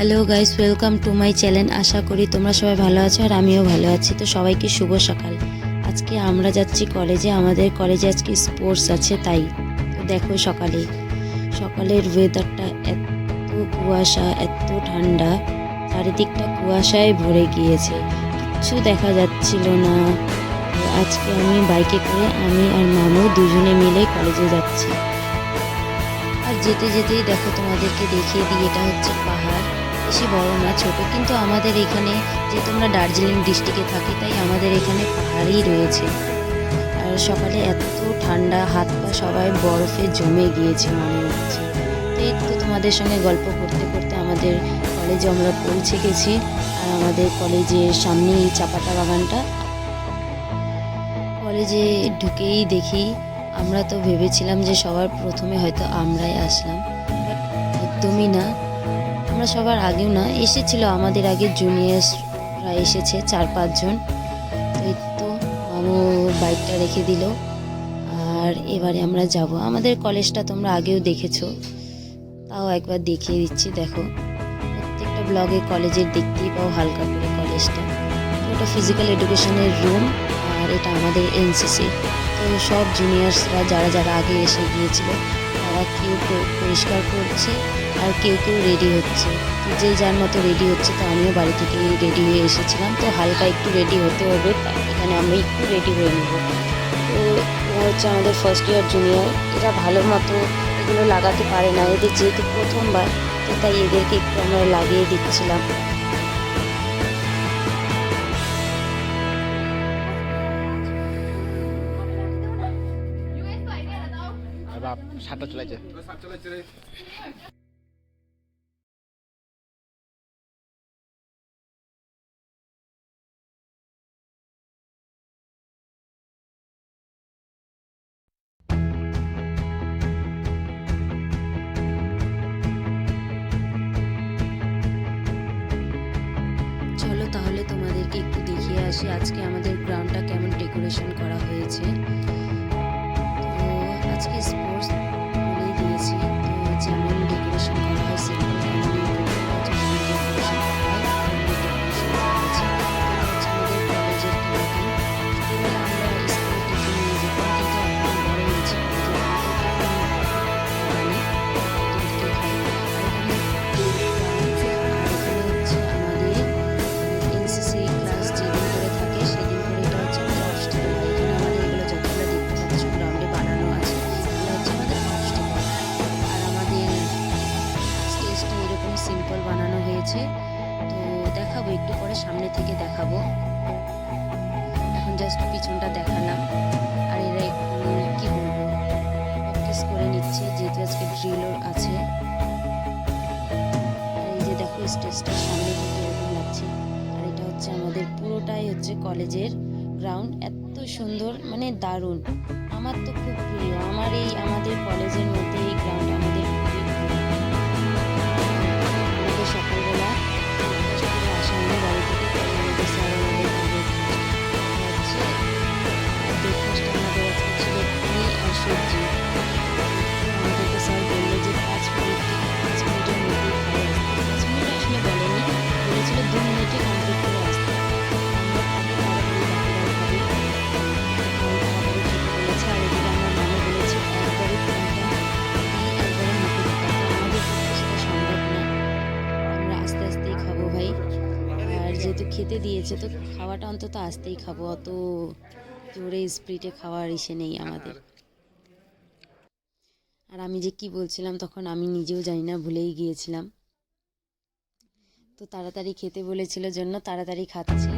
Hello guys, welcome to my channel. আশা করি তোমরা সবাই ভালো আছো আর আমিও ভালো আছি। তো সবাইকে শুভ সকাল। আজকে আমরা যাচ্ছি কলেজে, আমাদের কলেজে আজকে স্পোর্টস আছে, তাই তো দেখো সকালের ওয়েদারটা এত কুয়াশা, এত ঠান্ডা, চারিদিকটা কুয়াশায় ভরে গিয়েছে, কিচ্ছু দেখা যাচ্ছিল না। তো আজকে আমি বাইকে করে আমি আর মামু দুজনে মিলে কলেজে যাচ্ছি। আর যেতে যেতেই দেখো তোমাদেরকে দেখিয়ে দিই, এটা হচ্ছে পাহাড়। বেশি বড় না, ছোট, কিন্তু আমাদের এখানে যেহেতু আমরা দার্জিলিং ডিস্ট্রিক্টে থাকি, তাই আমাদের এখানে পাহাড়ই রয়েছে। আর সকালে এত ঠান্ডা, হাত পা সবাই বরফে জমে গিয়েছে মনে হচ্ছে। তো এই তো তোমাদের সঙ্গে গল্প করতে করতে আমাদের কলেজে আমরা পৌঁছে গেছি। আর আমাদের কলেজের সামনেই চাপাতা বাগানটা। কলেজে ঢুকেই দেখি, আমরা তো ভেবেছিলাম যে সবার প্রথমে হয়তো আমরাই আসলাম, বাট একদমই না। আমরা সবার আগেও না, এসেছিল আমাদের আগে জুনিয়র্সরা এসেছে 4-5 জন। তো এই তো মামু বাইকটা রেখে দিল। আর এবারে আমরা যাব। আমাদের কলেজটা তোমরা আগেও দেখেছো, তাও একবার দেখিয়ে দিচ্ছি। দেখো, প্রত্যেকটা ব্লগে কলেজের দেখতেই পাও হালকা করে কলেজটা। তো ওটা ফিজিক্যাল এডুকেশনের রুম, আর এটা আমাদের এনসিসি। তো সব জুনিয়র্সরা যারা যারা আগে এসে গিয়েছিল, তারা কেউ পরিষ্কার করছে আর কেউ কেউ রেডি হচ্ছে। তো যে যার মতো রেডি হচ্ছে। তো আমিও বাড়ি থেকে রেডি হয়ে এসেছিলাম, তো হালকা একটু রেডি হতে হবে, এখানে আমি একটু রেডি হয়ে নেব। তো ও হচ্ছে আমাদের ফার্স্ট ইয়ার জুনিয়র। এরা ভালো মতো এগুলো লাগাতে পারে না, এদের যেহেতু প্রথমবার, তো তাই এদেরকে একটু আমরা লাগিয়ে দিচ্ছিলাম। সাতটা চলেছে। চলো তাহলে তোমাদেরকে একটু দেখিয়ে আসি আজকে আমাদের গ্রাউন্ডটা কেমন ডেকোরেশন করা হয়েছে। তো আজকে স্পোর্টস বলেই দিয়েছি, তো যেমন ডেকোরেশন করা হয় সেরকম তেমনই ডেকোরেশন করা হয়, তেমনই ডেকোরেশন করা হয়েছে। এটা হচ্ছে আমাদের কলেজের ক্যান্টিন। ছোটোবেলা আমরা স্কুলে টিফিন নিয়ে যেতাম, কিন্তু এখন বড় হয়েছি, এনসিসি ক্লাস যেদিন করে থাকে সেদিন করে এটা হচ্ছে আমাদের অবস্টিকেল হয়। এখানে আমাদের এগুলো যতগুলো দেখতে পাচ্ছ গ্রাউন্ডে বানানো আছে, এগুলো হচ্ছে আমাদের অবস্টিকেল। আর আমাদের স্টেজটা এরকম সিম্পল বানানো হয়েছে। তো দেখাবো একটু পরে, সামনে থেকে দেখাবো। এখন জাস্ট পিছনটা দেখালাম। আর এরা একটু কি বলবো, প্র্যাকটিস করে নিচ্ছে, যেহেতু আজকে ড্রিলও আছে। আর এই যে দেখো, স্টেজটার সামনে থেকে এরকম লাগছে। আর এটা হচ্ছে আমাদের পুরোটাই হচ্ছে কলেজের গ্রাউন্ড। এত সুন্দর, মানে দারুণ। আমার তো খুব প্রিয়, আমার এই আমাদের কলেজের মধ্যে এই গ্রাউন্ড আমাদের খুবই প্রিয়। আমাদের সকালবেলা ব্রেকফাস্ট করে আসা হয়নি বাড়ি থেকে, কারণ আমাদের স্যার আমাদের হচ্ছে ব্রেকফাস্ট আমাদের আজকে ছিল পুরি আর সবজি। আমাদেরকে স্যার বললো যে 5 মিনিটের মধ্যেই খাওয়া আসতে। 5 মিনিট আসলে বলেনি, বলেছিল 2 মিনিটে কমপ্লিট করে আসতে। আমরা খাবো, তাড়াতাড়ি বাকিরাও খাবে, তাড়াতাড়ি খেতে বলেছে। আর এদিকে আমার মামা বলেছে একবারে ফোনটা একবারে মুখে দিতে। আমাদের পক্ষে সেটা সম্ভব না, আমরা আস্তে আস্তেই খাবো ভাই। আর যেহেতু খেতে দিয়েছে, তো খাওয়াটা অন্তত আস্তেই খাবো, অত জোরে স্পিডে খাওয়ার ইসে নেই আমাদের। আর আমি যে কি বলছিলাম তখন আমি নিজেও জানি না, ভুলেই গিয়েছিলাম। তো তাড়াতাড়ি খেতে বলেছিল জন্য তাড়াতাড়ি খাচ্ছি।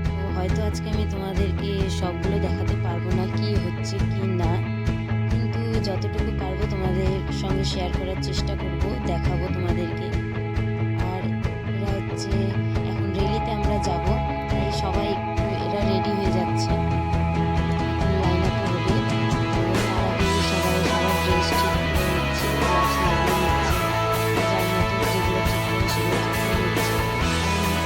তো হয়তো আজকে আমি তোমাদেরকে সবগুলো দেখাতে পারবো না, কি হচ্ছে কি না, কিন্তু যতটুকু পারবো তোমাদের সঙ্গে শেয়ার করার চেষ্টা করব, দেখাবো তোমাদেরকে। আর এরা হচ্ছে এখন রেলিতে আমরা যাব, তাই সবাই একটু এরা রেডি হয়ে যাচ্ছে, লাইন আপ হবে। তো তার আগে সবাই সবার ড্রেস ঠিক করে নিচ্ছে, ওয়াচ লাগিয়ে নিচ্ছে, যার মতো যেগুলো ঠিক করে সেগুলো ঠিক করে নিচ্ছে।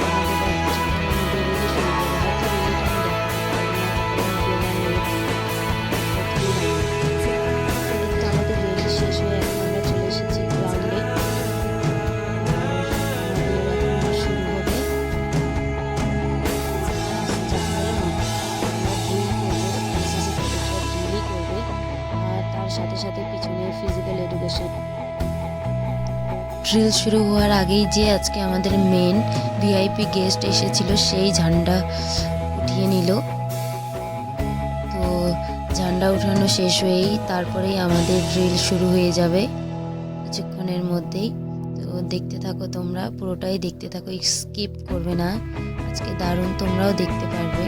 আমাদের আর কিছুক্ষণের মধ্যে রেলি শুরু হবে, হয়তো রেলিটা আমি দেখাতে পারবো না, কারণ বেলার লেট। তো আমাদের রেলি শেষ হয়ে এখন আমরা চলে এসেছি গ্রাউন্ডে। ড্রিল শুরু হওয়ার আগেই যে আজকে আমাদের মেন ভিআইপি গেস্ট এসেছিল সেই ঝান্ডা উঠিয়ে নিল। তো ঝান্ডা উঠানো শেষ হয়েই তারপরেই আমাদের ড্রিল শুরু হয়ে যাবে কিছুক্ষণের মধ্যেই। তো দেখতে থাকো, তোমরা পুরোটাই দেখতে থাকো, স্কিপ করবে না। আজকে দারুণ, তোমরাও দেখতে পারবে।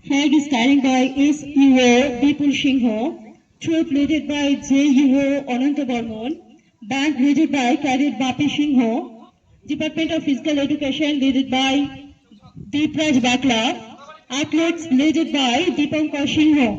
Flag is carried by SUO Bipul Singho, troop led by JUO Ananta Barman, band led by Cadet Bapi Singho, Department of Physical Education led by Deepraj Bakla, athletes led by Deepankar Singho.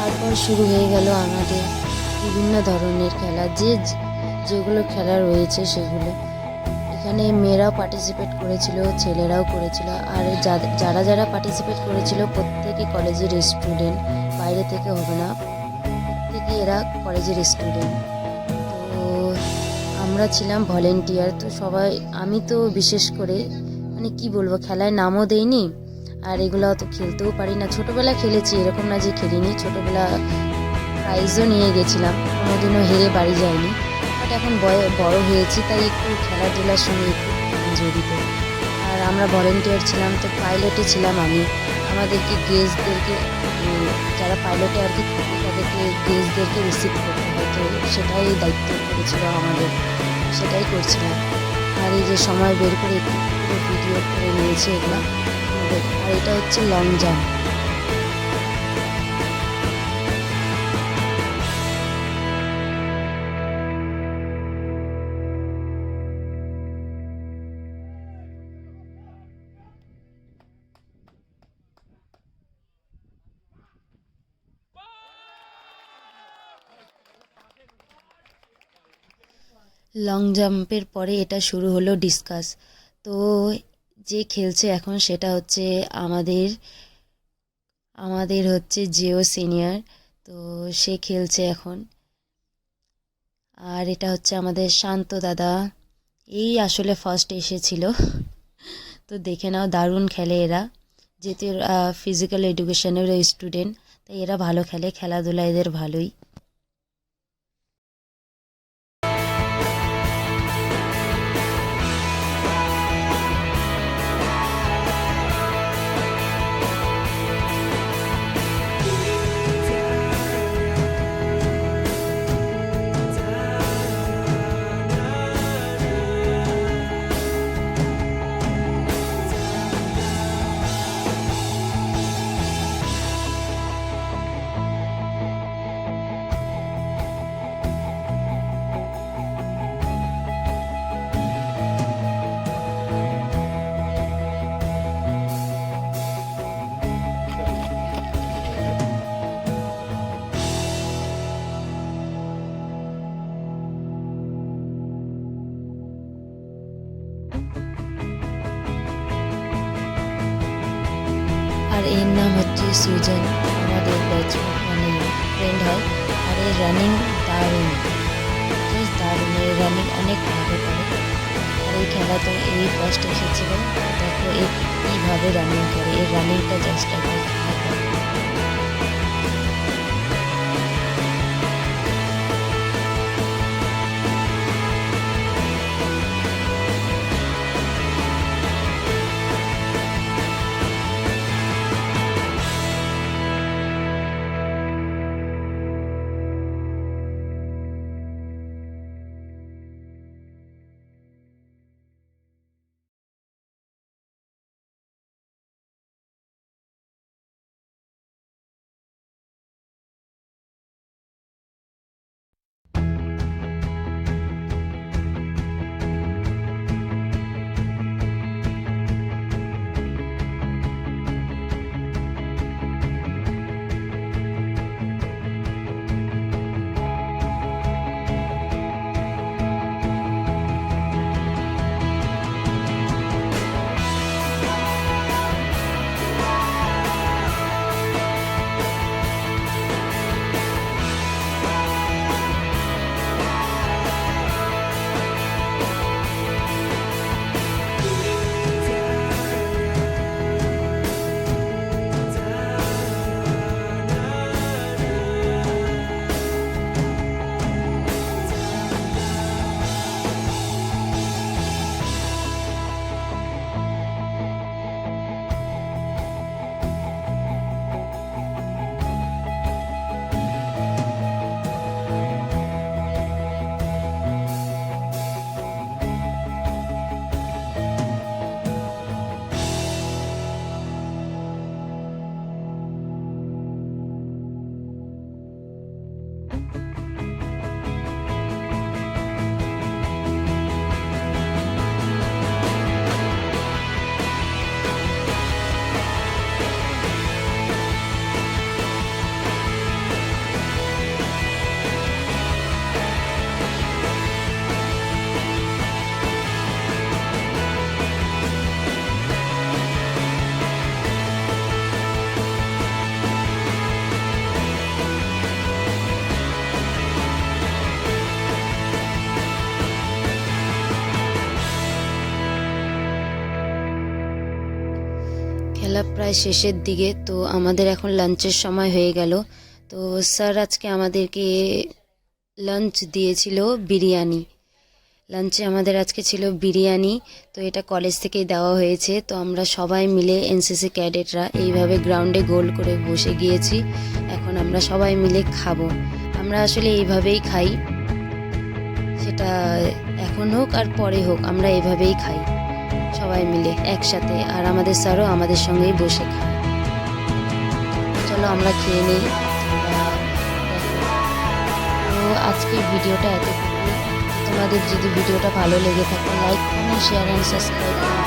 তারপর শুরু হয়ে গেল আমাদের বিভিন্ন ধরনের খেলা, যেগুলো খেলা রয়েছে সেগুলো। এখানে মেয়েরাও পার্টিসিপেট করেছিল, ছেলেরাও করেছিল। আর যারা যারা পার্টিসিপেট করেছিল প্রত্যেকে কলেজের স্টুডেন্ট, বাইরে থেকে হবে না, প্রত্যেকে এরা কলেজের স্টুডেন্ট। তো আমরা ছিলাম ভলেন্টিয়ার। তো সবাই, আমি তো বিশেষ করে মানে কি বলবো, খেলায় নামও দেইনি, আর এগুলো তো খেলতেও পারি না। ছোটোবেলা খেলেছি, এরকম না যে খেলিনি, ছোটোবেলা প্রাইজও নিয়ে গেছিলাম, কোনোদিনও হেরে বাড়ি যাইনি। বাট বাট এখন বড় হয়েছি, তাই একটু খেলাধুলার সঙ্গে একটু জড়িত। আর আমরা ভলেন্টিয়ার ছিলাম, তো পাইলটে ছিলাম আমি। আমাদেরকে গেস্টদেরকে যারা পাইলটে আর কি থাকে তাদেরকে গেস্টদেরকে রিসিভ করতে হয়, তো সেটাই দায়িত্ব পড়েছিল আমাদের, সেটাই করছিলাম। আর এই যে সময় বের করে একটু পুরো ভিডিও করে নিয়েছি এগুলো আমাদের। আর এটা হচ্ছে লং জাম্প। লং জাম্পের পরে এটা শুরু হলো ডিসকাস। তো যে খেলছে এখন সেটা হচ্ছে আমাদের আমাদের হচ্ছে জিও সিনিয়র, তো সে খেলছে এখন। আর এটা হচ্ছে আমাদের শান্ত দাদা, এই আসলে ফার্স্ট এসেছিল। তো দেখে নাও, দারুণ খেলে এরা, যেহেতু ফিজিক্যাল এডুকেশনের স্টুডেন্ট, তাই এরা ভালো খেলে, খেলাধুলা এদের ভালোই। আর এর নাম হচ্ছে সুজন, আমাদের ব্যাচমেট মানে ফ্রেন্ড হয়। আর এর রানিং দারুণ, জাস্ট দারুণ, এর রানিং অনেক ভালো করে। আর এই খেলা তো এই ফার্স্ট এসেছিল, দেখো এ কীভাবে রানিং করে, এর রানিংটা জাস্ট একবার দেখো। খেলা প্রায় শেষের দিকে, তো আমাদের এখন লাঞ্চের সময় হয়ে গেল। তো স্যার আজকে আমাদেরকে লাঞ্চ দিয়েছিল বিরিয়ানি। লাঞ্চে আমাদের আজকে ছিল বিরিয়ানি। তো এটা কলেজ থেকেই দেওয়া হয়েছে। তো আমরা সবাই মিলে এনসিসি ক্যাডেটরা এইভাবে গ্রাউন্ডে গোল করে বসে গিয়েছি। এখন আমরা সবাই মিলে খাবো। আমরা আসলে এইভাবেই খাই, সেটা এখন হোক আর পরে হোক, আমরা এইভাবেই খাই সবাই মিলে একসাথে। আর আমাদের স্যারও আমাদের সঙ্গেই বসে খায়। চলো আমরা খেয়ে নিই। তো আজকের ভিডিওটা এতটুকু। তোমাদের যদি ভিডিওটা ভালো লেগে থাকে, like comment share and subscribe করুন।